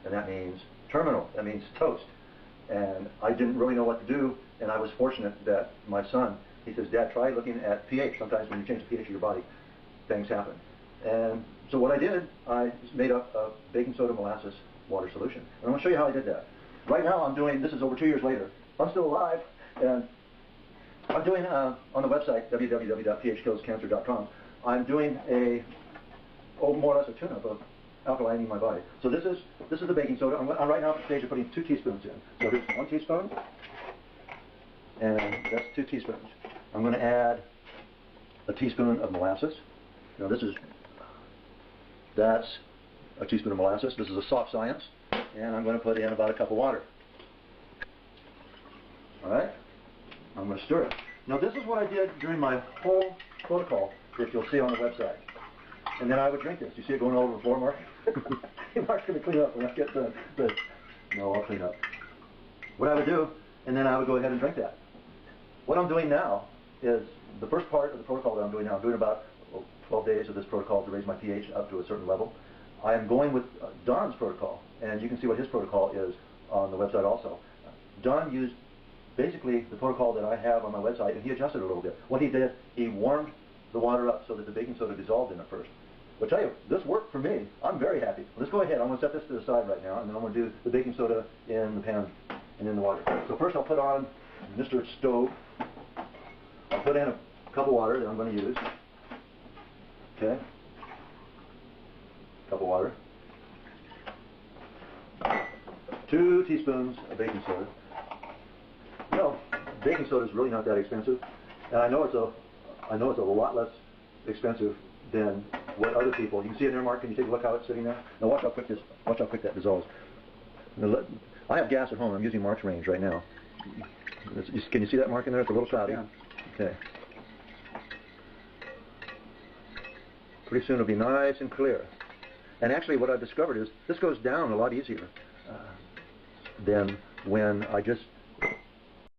and that means terminal, that means toast. And I didn't really know what to do, and I was fortunate that my son, he says, Dad, try looking at pH. Sometimes when you change the pH of your body, things happen. And so what I did, I made up a baking soda molasses water solution. And I'm going to show you how I did that. Right now I'm doing, this is over 2 years later, I'm still alive, and I'm doing, on the website, www.phkillscancer.com, I'm doing more or less a tune-up of alkalining my body. So this is the baking soda. I'm right now at the stage of putting 2 teaspoons in. So here's 1 teaspoon, and that's 2 teaspoons. I'm going to add a teaspoon of molasses. Now that's a teaspoon of molasses. This is a soft science, and I'm going to put in about a cup of water. All right? I'm going to stir it. Now this is what I did during my whole protocol that you'll see on the website. And then I would drink this. You see it going all over the floor, Mark? Mark's going to clean up when I get done. No, I'll clean up. What I would do, and then I would go ahead and drink that. What I'm doing now is the first part of the protocol that I'm doing now. I'm doing about 12 days of this protocol to raise my pH up to a certain level. I am going with Don's protocol, and you can see what his protocol is on the website also. Don used basically the protocol that I have on my website, and he adjusted it a little bit. What he did, he warmed the water up so that the baking soda dissolved in it first. But tell you, this worked for me. I'm very happy. Let's go ahead. I'm going to set this to the side right now, and then I'm going to do the baking soda in the pan and in the water. So first I'll put on Mr. Stove. I'll put in a cup of water that I'm going to use. Okay. Cup of water. 2 teaspoons of baking soda. You know, baking soda is really not that expensive, and I know it's a lot less expensive than what other people. You can see it there, Mark. Can you take a look how it's sitting there? Now watch how quick that dissolves. Now, I have gas at home. I'm using Mark's range right now. Can you see that, Mark, in there? It's a little cloudy. Yeah. Okay. Pretty soon it'll be nice and clear. And actually what I've discovered is this goes down a lot easier than when I just